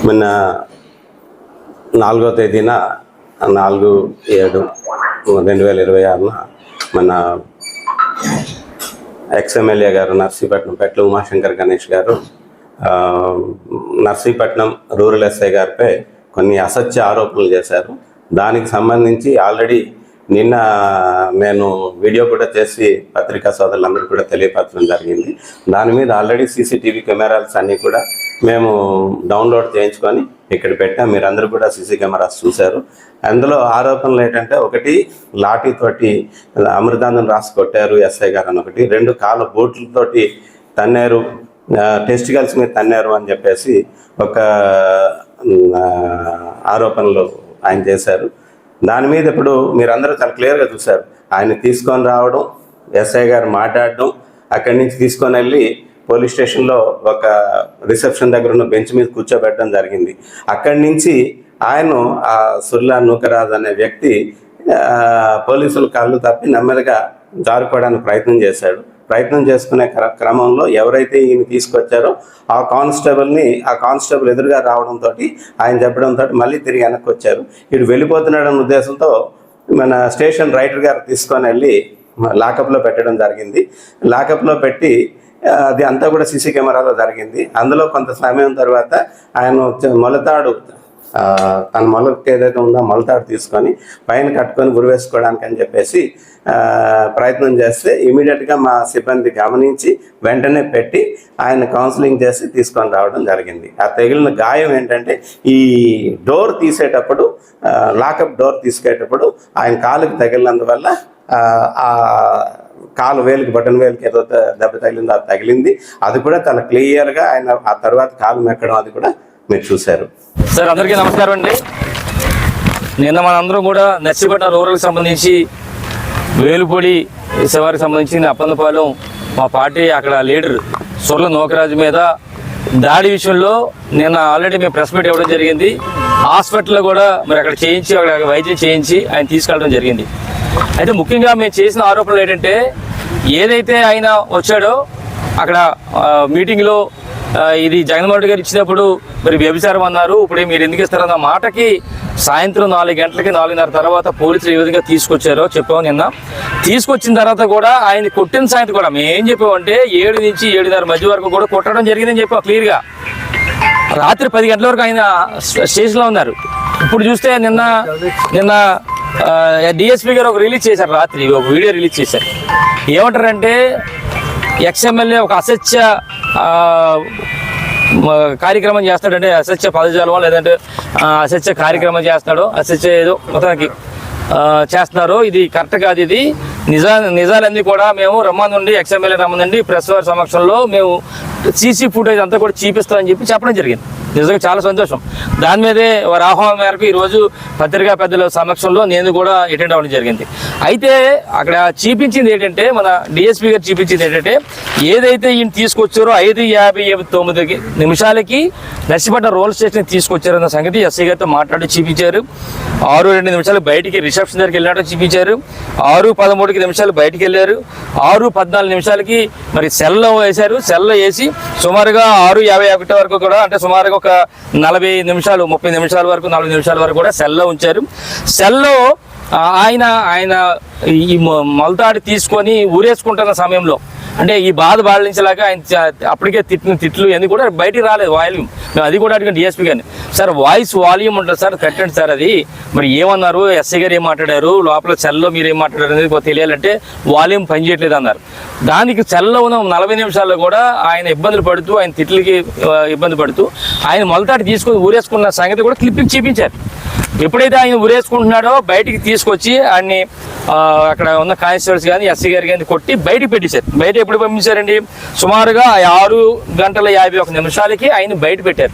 మొన్న 4వ తేదీన 4/7/2026 మన ఎక్స్ఎమ్మెల్యే గారు నర్సీపట్నం పెట్ల ఉమాశంకర్ గణేష్ గారు నర్సీపట్నం రూరల్ ఎస్ఐ గారిపై కొన్ని అసత్య ఆరోపణలు చేశారు. దానికి సంబంధించి ఆల్రెడీ నిన్న నేను వీడియో కూడా చేసి పత్రికా సోదరులందరూ కూడా తెలియపరచడం జరిగింది. దాని మీద ఆల్రెడీ సీసీటీవీ కెమెరాస్ అన్నీ కూడా మేము డౌన్లోడ్ చేయించుకొని ఇక్కడ పెట్టాం. మీరందరూ కూడా సీసీ కెమెరాస్ చూశారు. అందులో ఆరోపణలు ఏంటంటే, ఒకటి లాఠీతోటి అమృతాంజన్ రాసి కొట్టారు ఎస్ఐ గారు అని, ఒకటి 2 కాళ్ళ బూట్లతోటి తన్నారు, టెస్టికల్స్ మీద తన్నారు అని చెప్పేసి ఒక ఆరోపణలు ఆయన చేశారు. దాని మీద ఇప్పుడు మీరందరూ చాలా క్లియర్గా చూశారు. ఆయన తీసుకొని రావడం, ఎస్ఐ గారు మాట్లాడడం, అక్కడి నుంచి తీసుకొని వెళ్ళి పోలీస్ స్టేషన్లో ఒక రిసెప్షన్ దగ్గర ఉన్న బెంచ్ మీద కూర్చోబెట్టడం జరిగింది. అక్కడి నుంచి ఆయన ఆ సుర్లా నూకరాజ్ అనే వ్యక్తి పోలీసుల కాళ్ళు తప్పి నెమ్మదిగా జారుకోవడానికి ప్రయత్నం చేసుకునే క్రమంలో ఎవరైతే ఈయన తీసుకొచ్చారో ఆ కానిస్టేబుల్ ఎదురుగా రావడంతో ఆయన చెప్పడంతో మళ్ళీ తిరిగి వెనక్కి వచ్చారు. ఇటు వెళ్ళిపోతున్నాడన్న ఉద్దేశంతో మన స్టేషన్ రైటర్ గారు తీసుకొని వెళ్ళి లాకప్లో పెట్టడం జరిగింది. లాకప్లో పెట్టి అది అంతా కూడా సీసీ కెమెరాలో జరిగింది. అందులో కొంత సమయం తర్వాత ఆయన మొలతాడు, తన మొలకు ఏదైతే ఉందో మొలతాడు తీసుకొని పైన కట్టుకొని గురివేసుకోవడానికి అని చెప్పేసి ప్రయత్నం చేస్తే ఇమీడియట్గా మా సిబ్బంది గమనించి వెంటనే పెట్టి ఆయన కౌన్సిలింగ్ చేసి తీసుకొని రావడం జరిగింది. ఆ తగిలిన గాయం ఏంటంటే, ఈ డోర్ తీసేటప్పుడు, లాకప్ డోర్ తీసుకేటప్పుడు ఆయన కాలుకి తగిలినందువల్ల ఆ కాలు వేలికి, బటన్ వేలికి ఏదో దెబ్బ తగిలిందో అది తగిలింది. అది కూడా చాలా క్లియర్గా ఆయన ఆ తర్వాత కాలు మెక్కడం అది కూడా మీరు చూశారు. సార్, అందరికీ నమస్కారం అండి. నిన్న మనందరం కూడా నర్సీపట్నం రూరల్కి సంబంధించి వేలుపొడి శివారికి సంబంధించి అప్పందపాలెం మా పార్టీ అక్కడ లీడర్ సుర్ల నూకరాజు మీద దాడి విషయంలో నిన్న ఆల్రెడీ మేము ప్రెస్ మీట్ ఇవ్వడం జరిగింది. హాస్పిటల్లో కూడా మరి అక్కడ వైద్యం చేయించి ఆయన తీసుకెళ్ళడం జరిగింది. అయితే ముఖ్యంగా మేము చేసిన ఆరోపణలు ఏంటంటే, ఏదైతే ఆయన వచ్చాడో అక్కడ మీటింగ్లో ఇది జగన్మోహన్ రెడ్డి గారు ఇచ్చినప్పుడు మరి వ్యభిచారం అన్నారు, ఇప్పుడు మీరు ఎందుకు ఇస్తారన్న మాటకి సాయంత్రం 4 గంటలకి 4:30 తర్వాత పోలీసులు ఏ విధంగా తీసుకొచ్చారో చెప్పాము. నిన్న తీసుకొచ్చిన తర్వాత కూడా ఆయన కొట్టిన సాయంత్రం కూడా మేము ఏం చెప్పామంటే 7 నుంచి 7:30 మధ్య వరకు కూడా కొట్టడం జరిగిందని చెప్పాం క్లియర్గా. రాత్రి 10 గంటల వరకు ఆయన స్టేషన్లో ఉన్నారు. ఇప్పుడు చూస్తే నిన్న డిఎస్పీ గారు ఒక రిలీజ్ చేశారు, రాత్రి ఒక వీడియో రిలీజ్ చేశారు. ఏమంటారంటే, ఎక్స్ఎమ్మెల్యే ఒక అసత్య కార్యక్రమం చేస్తాడంటే, అసత్య పదజాలమో లేదంటే అసత్య కార్యక్రమం చేస్తాడో, అసత్య ఏదో మొత్తానికి చేస్తున్నారు. ఇది కరెక్ట్ కాదు. ఇది నిజాలన్నీ కూడా మేము రమ్మనుండి, ఎక్స్ఎమ్మెల్యే రమ్మనండి, ప్రెస్ వారి సమక్షంలో మేము సీసీ ఫుటేజ్ అంతా కూడా చూపిస్తామని చెప్పడం జరిగింది. నిజంగా చాలా సంతోషం. దాని మీదే వారి ఆహ్వానం మేరకు ఈరోజు పత్రికా పెద్దల సమక్షంలో నేను కూడా అటెండ్ అవ్వడం జరిగింది. అయితే అక్కడ చూపించింది ఏంటంటే, మన డిఎస్పీ గారు చూపించింది ఏంటంటే, ఏదైతే ఈయన తీసుకొచ్చారో 5:59 నర్సీపట్నం రూరల్ స్టేషన్ తీసుకొచ్చారన్న సంగతి ఎస్ఐ గారితో మాట్లాడి చూపించారు. 6:02 బయటికి రిసెప్షన్ దగ్గరికి వెళ్ళినట్టు చూపించారు. 6:13 బయటికి వెళ్ళారు. 6:14 మరి సెల్లో వేశారు. సెల్లో వేసి సుమారుగా 6:51 వరకు కూడా, అంటే సుమారుగా ఒక 40 నిమిషాలు 30 నిమిషాల వరకు 40 నిమిషాల వరకు కూడా సెల్లో ఉంచారు. సెల్లో ఆయన ఈ మొలతాడి తీసుకొని ఊరేసుకుంటున్న సమయంలో, అంటే ఈ బాధ బాధించేలాగా ఆయన అప్పటికే తిట్లు అన్నీ కూడా బయటికి రాలేదు. వాల్యూమ్ మేము అది కూడా అడిగాను డిఎస్పీ గారిని, సార్ వాయిస్ వాల్యూమ్ ఉంటుంది సార్, పెట్టండి సార్ అది. మరి ఏమన్నారు, ఎస్ఐ గారు ఏం మాట్లాడారు, లోపల సెల్లో మీరు ఏం మాట్లాడారు అనేది తెలియాలంటే వాల్యూమ్ పనిచేయట్లేదు అన్నారు. దానికి సెల్లో ఉన్న 40 నిమిషాల్లో కూడా ఆయన ఇబ్బందులు పడుతూ, ఆయన తిట్లకి ఇబ్బంది పడుతూ ఆయన మొలతాడి తీసుకొని ఊరేసుకున్న సంగతి కూడా క్లిప్పింగ్ చూపించారు. ఎప్పుడైతే ఆయన ఊరేసుకుంటున్నాడో బయటికి తీసుకొచ్చి ఆయన్ని అక్కడ ఉన్న కానిస్టేబుల్స్ కానీ ఎస్సీ గారు కానీ కొట్టి బయటికి పెట్టేశారు. బయట ఎప్పుడు పంపించారండి, సుమారుగా 6:51 ఆయన బయట పెట్టారు.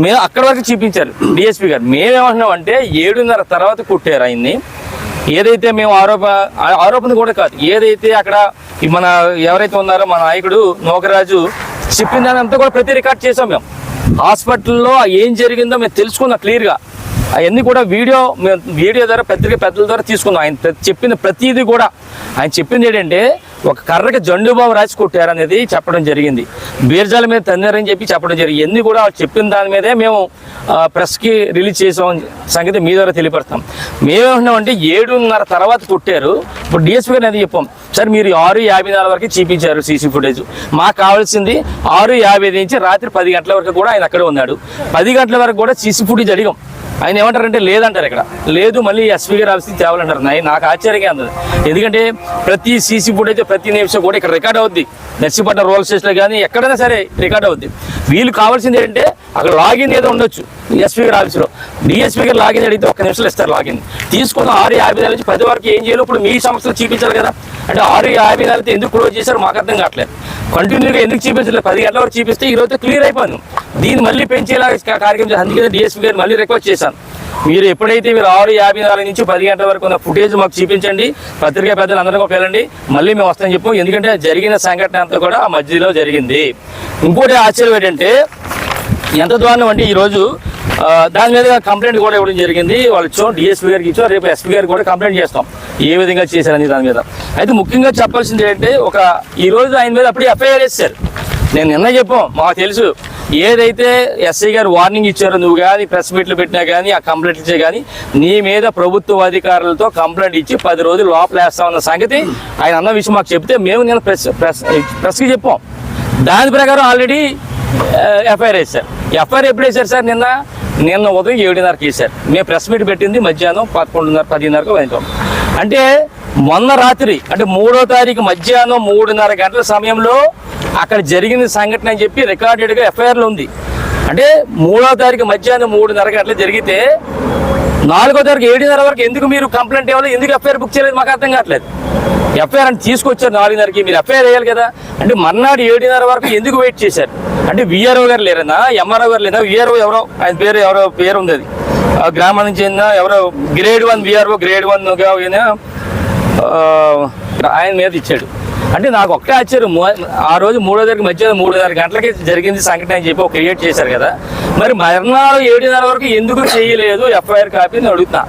మేము అక్కడ వరకు చూపించారు డిఎస్పీ గారు. మేమేమంటున్నామంటే 7:30 తర్వాత కొట్టారు ఆయన్ని. ఏదైతే మేము ఆరోపణ కూడా కాదు, ఏదైతే అక్కడ మన ఎవరైతే ఉన్నారో మా నాయకుడు నూకరాజు చెప్పిన దాని అంతా కూడా ప్రతి రికార్డ్ చేసాం. మేము హాస్పిటల్లో ఏం జరిగిందో మేము తెలుసుకున్నాం క్లియర్గా. అవన్నీ కూడా వీడియో ద్వారా పెద్దల ద్వారా తీసుకున్నాం. ఆయన చెప్పిన ప్రతిదీ కూడా ఆయన చెప్పింది ఏంటంటే, ఒక కర్రకి జండు బాబు రాసి కొట్టారనేది చెప్పడం జరిగింది. బీర్జాల మీద తన్నారని చెప్పి చెప్పడం జరిగింది. ఎన్ని కూడా చెప్పిన దాని మీదే మేము ప్రెస్కి రిలీజ్ చేసాం సంగతి మీ ద్వారా తెలియపరుస్తాం. మేమేమంటున్నామంటే 7:30 తర్వాత కొట్టారు. ఇప్పుడు డిఎస్పీ గారిని అది చెప్పాం, సార్ మీరు 6:54 వరకు చూపించారు సీసీ ఫుటేజ్. మాకు కావాల్సింది 6:55 నుంచి రాత్రి 10 గంటల వరకు కూడా ఆయన అక్కడే ఉన్నాడు. 10 గంటల వరకు కూడా సీసీ ఫుటేజ్ అడిగాం. ఆయన ఏమంటారంటే లేదంటారు, ఇక్కడ లేదు, మళ్ళీ ఎస్పీ గారు ఆఫీస్కి తేవాలంటారు. నాకు ఆశ్చర్యంగా ఉంది. ఎందుకంటే ప్రతి సీసీ ఫుటేజ్ ప్రతి నిమిషం కూడా ఇక్కడ రికార్డ్ అవుద్ది. నర్సీపట్నం రూరల్ స్టేషన్లో కానీ ఎక్కడైనా సరే రికార్డ్ అవుద్ది. వీళ్ళు కావాల్సింది ఏంటంటే అక్కడ లాగిన్ ఏదో ఉండొచ్చు ఎస్పీ గారి ఆఫీస్లో. డిఎస్పీ గారు లాగిన్ అడిగితే 1 నిమిషంలో ఇస్తారు లాగిన్. తీసుకున్న 6:54 నుంచి 10 వరకు ఏం చేయాలి? ఇప్పుడు మీ సంస్థలు చూపించాలి కదా. అంటే 6:54 ఎందుకు క్లోజ్ చేశారు మాకు అర్థం కావట్లేదు. కంటిన్యూగా ఎందుకు చూపించలేదు? 10 గంటల వరకు చూపిస్తే ఈరోజు క్లియర్ అయిపోయింది. దీన్ని మళ్ళీ పెంచేలా కార్యక్రమం చేసి అందుకే డిఎస్పీ గారు మళ్ళీ రిక్వెస్ట్ చేశాను, మీరు ఎప్పుడైతే మీరు 6:54 నుంచి 10 గంటల వరకు ఉన్న ఫుటేజ్ మాకు చూపించండి, పత్రికా పెద్దలు అందరూ వెళ్ళండి, మళ్ళీ మేము వస్తామని చెప్పు. ఎందుకంటే జరిగిన సంఘటన అంతా కూడా ఆ మధ్యలో జరిగింది. ఇంకోటి ఆశ్చర్యం ఏంటంటే ఎంత దారుణం అంటే ఈరోజు దాని మీద కంప్లైంట్ కూడా ఇవ్వడం జరిగింది. వాళ్ళు ఇచ్చాం, డిఎస్పీ గారికి ఇచ్చాం, రేపు ఎస్పీ గారికి కూడా కంప్లైంట్ చేస్తాం ఏ విధంగా చేశారని దాని మీద. అయితే ముఖ్యంగా చెప్పాల్సింది ఏంటంటే ఈరోజు ఆయన మీద అప్పుడే ఎఫ్ఐఆర్ వేశారు. నేను నిన్న చెప్పాం, మాకు తెలుసు ఏదైతే ఎస్ఐ గారు వార్నింగ్ ఇచ్చారో నువ్వు కానీ ప్రెస్ మీట్లు పెట్టినా కానీ ఆ కంప్లైంట్ ఇచ్చే కానీ నీ మీద ప్రభుత్వ అధికారులతో కంప్లైంట్ ఇచ్చి 10 రోజులు లోపల వేస్తామన్న సంగతి ఆయన అన్న విషయం మాకు చెప్తే మేము నేను ప్రెస్కి చెప్పాం. దాని ప్రకారం ఆల్రెడీ ఎఫ్ఐఆర్ వేశారు. ఎఫ్ఐఆర్ ఎప్పుడు వేశారు సార్? నిన్న ఉదయం 7:30కి వేశారు. మేము ప్రెస్ మీట్ పెట్టింది మధ్యాహ్నం 11:30, 10:30కు వెళ్తాం. అంటే మొన్న రాత్రి అంటే 3వ తారీఖు మధ్యాహ్నం 3:30 గంటల సమయంలో అక్కడ జరిగిన సంఘటన అని చెప్పి రికార్డెడ్గా ఎఫ్ఐఆర్లో ఉంది. అంటే 3వ తారీఖు మధ్యాహ్నం 3:30 గంటలు జరిగితే 4వ తారీఖు 7:30 వరకు ఎందుకు మీరు కంప్లైంట్ ఇవ్వాలి? ఎందుకు ఎఫ్ఐఆర్ బుక్ చేయలేదు? మాకు అర్థం కావట్లేదు. ఎఫ్ఐఆర్ అని తీసుకొచ్చారు 4:30కి, మీరు ఎఫ్ఐఆర్ వేయాలి కదా. అంటే మర్నాడు 7:30 వరకు ఎందుకు వెయిట్ చేశారు? అంటే విఆర్ఓ గారు లేరన్నా, ఎంఆర్ఓ గారు లేదా? విఆర్ఓ ఎవరో ఆయన పేరు ఉంది, అది గ్రామం నుంచి ఎవరో గ్రేడ్ 1 విఆర్ఓ గ్రేడ్ 1గా ఆయన మీద ఇచ్చాడు. అంటే నాకు ఒక్కటే ఆశ్చర్యం, ఆ రోజు 3వ తారీఖు మధ్యాహ్నం 3:30 గంటలకి జరిగింది సంఘటన అని చెప్పి క్రియేట్ చేశారు కదా. మరి మర్నాడు 7:30 వరకు ఎందుకు చేయలేదు ఎఫ్ఐఆర్ కాపీ అని అడుగుతున్నా.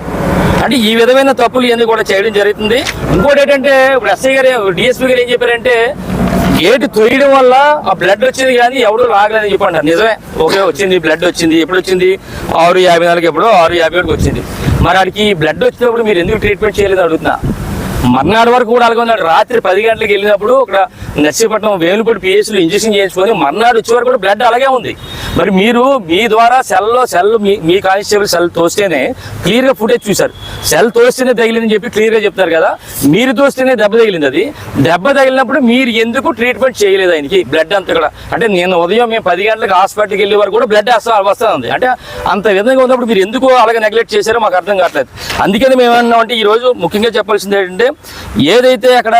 అంటే ఈ విధమైన తప్పులు ఇవన్నీ కూడా చేయడం జరుగుతుంది. ఇంకోటి ఏంటంటే ఇప్పుడు ఎస్ఐ గారు డిఎస్పీ గారు ఏం చెప్పారంటే గేటు తొయ్యడం వల్ల ఆ బ్లడ్ వచ్చింది కానీ ఎవరు లాగలేదని చెప్పండి. నిజమే, ఓకే వచ్చింది, బ్లడ్ వచ్చింది. ఎప్పుడు వచ్చింది? 6:54 ఎప్పుడో 6:51 వచ్చింది. మరి వాడికి బ్లడ్ వచ్చినప్పుడు మీరు ఎందుకు ట్రీట్మెంట్ చేయలేదు అడుగుతున్నా. మర్నాడు వరకు కూడా అలాగే ఉన్నాడు. రాత్రి 10 గంటలకు వెళ్ళినప్పుడు ఇక్కడ నర్సీపట్నం వేలుపూడి పిఎస్లో ఇంజక్షన్ చేయించుకొని మర్నాడు వచ్చే వరకు కూడా బ్లడ్ అలాగే ఉంది. మరి మీరు మీ ద్వారా సెల్ మీ కానిస్టేబుల్ సెల్ తోస్తేనే క్లియర్గా ఫుటేజ్ చూశారు. సెల్ తోస్తేనే తగిలిందని చెప్పి క్లియర్గా చెప్తారు కదా. మీరు తోస్తేనే దెబ్బ తగిలింది. అది దెబ్బ తగిలినప్పుడు మీరు ఎందుకు ట్రీట్మెంట్ చేయలేదు ఆయనకి? బ్లడ్ అంతా కూడా అంటే నేను ఉదయం మేము 10 గంటలకు హాస్పిటల్కి వెళ్ళే వరకు కూడా బ్లడ్ వస్తుంది. అంటే అంత విధంగా ఉన్నప్పుడు మీరు ఎందుకు అలాగే నెగ్లెక్ట్ చేశారో మాకు అర్థం కావట్లేదు. అందుకని మేము ఏమన్నామంటే ఈరోజు ముఖ్యంగా చెప్పాల్సింది ఏంటంటే ఏదైతే అక్కడ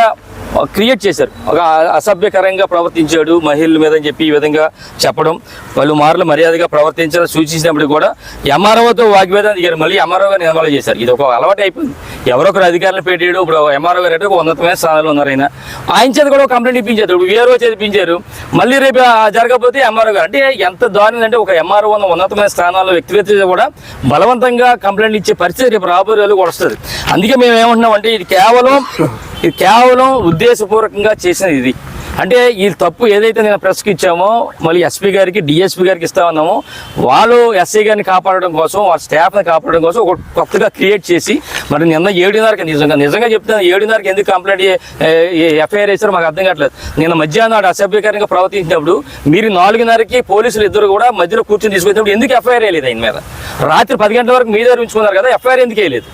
క్రియేట్ చేశారు, ఒక అసభ్యకరంగా ప్రవర్తించాడు మహిళల మీద అని చెప్పి ఈ విధంగా చెప్పడం, వాళ్ళు మార్లు మర్యాదగా ప్రవర్తించాలని సూచించినప్పుడు కూడా ఎంఆర్ఓతో వాగ్వేదం దిగారు. మళ్ళీ ఎంఆర్ఓ గారిని నిర్మూలన చేశారు. ఇది ఒక అలవాటు అయిపోయింది. ఎవరొకరు అధికారులు పెట్టాడు. ఇప్పుడు ఎంఆర్ఓ గారు అంటే ఒక ఉన్నతమైన స్థానంలో ఉన్నారు. ఆయన చేత కూడా కంప్లైంట్ ఇప్పించారు. ఇప్పుడు వీఆర్ఓ చేతిపించారు. మళ్ళీ రేపు జరగకపోతే ఎంఆర్ఓ గారు అంటే ఎంత దారుణం అంటే ఒక ఎంఆర్ఓ ఉన్న ఉన్నతమైన స్థానాల్లో వ్యక్తిగత కూడా బలవంతంగా కంప్లైంట్ ఇచ్చే పరిస్థితి రేపు రాబోయే రోజులు కూడా వస్తుంది. అందుకే మేము ఏమంటున్నాం అంటే ఇది కేవలం ఉద్దేశపూర్వకంగా చేసినది. ఇది అంటే ఈ తప్పు ఏదైతే నేను ప్రెస్కి ఇచ్చామో మళ్ళీ ఎస్పీ గారికి డిఎస్పీ గారికి ఇస్తామన్నామో వాళ్ళు ఎస్ఐ గారిని కాపాడడం కోసం వాళ్ళ స్టాఫ్ని కాపాడడం కోసం ఒక కొత్తగా క్రియేట్ చేసి మరి నిన్న 7:30కి నిజంగా చెప్తాను 7:30కి ఎందుకు కంప్లైంట్ ఎఫ్ఐఆర్ వేసారో మాకు అర్థం కావట్లేదు. నిన్న మధ్యాహ్నం అసభ్యకరంగా ప్రవర్తించినప్పుడు మీరు 4:30కి పోలీసులు ఇద్దరు కూడా మధ్యలో కూర్చొని తీసుకొచ్చినప్పుడు ఎందుకు ఎఫ్ఐఆర్ వేయలేదు ఆయన మీద? రాత్రి 10 గంటల వరకు మీ దగ్గర ఉంచుకున్నారు కదా, ఎఫ్ఐఆర్ ఎందుకు వేయలేదు?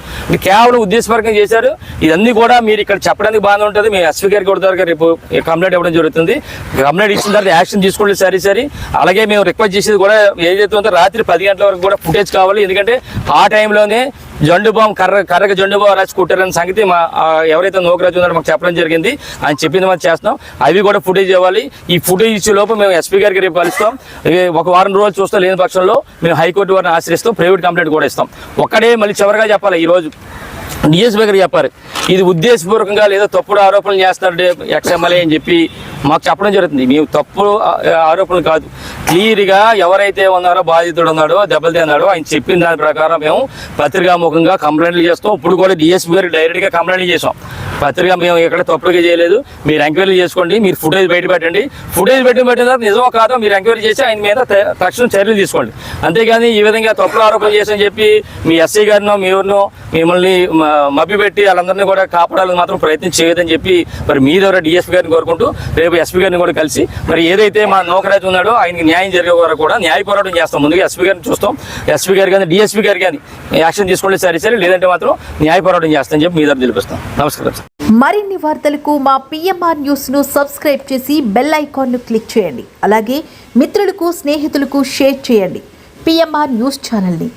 కేవలం ఉద్దేశపరంగా చేశారు. ఇదన్నీ కూడా మీరు ఇక్కడ చెప్పడానికి బాగానే ఉంటుంది. మీ ఎస్పీ గారికి కూడా రేపు కంప్లైంట్ ఇవ్వడం జరుగుతుంది. కంప్లైంట్ ఇచ్చిన తర్వాత యాక్షన్ తీసుకోండి సరే. అలాగే మేము రిక్వెస్ట్ చేసేది కూడా ఏదైతే ఉందో రాత్రి 10 గంటల వరకు కూడా ఫుటేజ్ కావాలి. ఎందుకంటే ఆ టైంలోనే జండు బాంబు కర్రగా జండు బాంబు రాసి కొట్టారన్న సంగతి మా ఎవరైతే నోకరాజు ఉన్నారో మాకు చెప్పడం జరిగింది. ఆయన చెప్పింది మనం చేస్తున్నాం. అవి కూడా ఫుటేజ్ ఇవ్వాలి. ఈ ఫుటేజ్ ఇచ్చే లోపు మేము ఎస్పీ గారికి రేపు కలుస్తాం. ఒక వారం రోజులు చూస్తాం. లేని పక్షంలో మేము హైకోర్టు వారిని ఆశ్రయిస్తాం. ప్రైవేట్ కంప్లైంట్ కూడా ఇస్తాం. ఒక్కడే మళ్ళీ చివరిగా చెప్పాలి, ఈరోజు డిఎస్పీ గారు చెప్పారు ఇది ఉద్దేశపూర్వకంగా లేదా తప్పుడు ఆరోపణలు చేస్తాడు ఎక్స్ఎంఎల్ఏ అని చెప్పి మాకు చెప్పడం జరుగుతుంది. మేము తప్పు ఆరోపణలు కాదు, క్లియర్గా ఎవరైతే ఉన్నారో బాధితుడు ఉన్నాడో దెబ్బలు తిన్నాడో ఆయన చెప్పిన దాని ప్రకారం మేము పత్రికాముఖంగా కంప్లైంట్లు చేస్తాం. ఇప్పుడు కూడా డిఎస్పీ గారికి డైరెక్ట్గా కంప్లైంట్ చేసాం. పత్రిక మేము ఎక్కడ తప్పుగా చేయలేదు, మీరు ఎంక్వైరీ చేసుకోండి, మీరు ఫుటేజ్ బయట పెట్టండి, ఫుటేజ్ పెట్టిన తర్వాత నిజమో కాదో మీరు ఎంక్వైరీ చేసి ఆయన మీద తక్షణ చర్యలు తీసుకోండి. అంతేగాని ఈ విధంగా తప్పుడు ఆరోపణ చేసని చెప్పి మీ ఎస్ఐ గారినో మీరునో మిమ్మల్ని మభ్యపెట్టి వాళ్ళందరినీ కూడా కాపాడాలని మాత్రం ప్రయత్నం చేయదని చెప్పి మరి మీ ద్వారా డిఎస్పీ గారిని కోరుకుంటూ రేపు ఎస్పీ గారిని కూడా కలిసి మరి ఏదైతే మా నౌకరాజు ఉన్నాడో ఆయనకి న్యాయం జరిగే వరకు కూడా న్యాయ పోరాటం చేస్తాం. ముందుగా ఎస్పీ గారిని చూస్తాం, ఎస్పీ గారు కానీ డిఎస్పీ గారు కానీ యాక్షన్ తీసుకుంటే సరే, లేదంటే మాత్రం న్యాయ పోరాటం చేస్తామని చెప్పి మీ ద్వారా తెలిపిస్తాం. నమస్కారం సార్. మరిన్ని వార్తలకు మా పిఎంఆర్ న్యూస్ ను సబ్స్క్రైబ్ చేసి బెల్ ఐకాన్ ను క్లిక్ చేయండి. అలాగే మిత్రులకు స్నేహితులకు షేర్ చేయండి పిఎంఆర్ న్యూస్ ఛానల్ ని.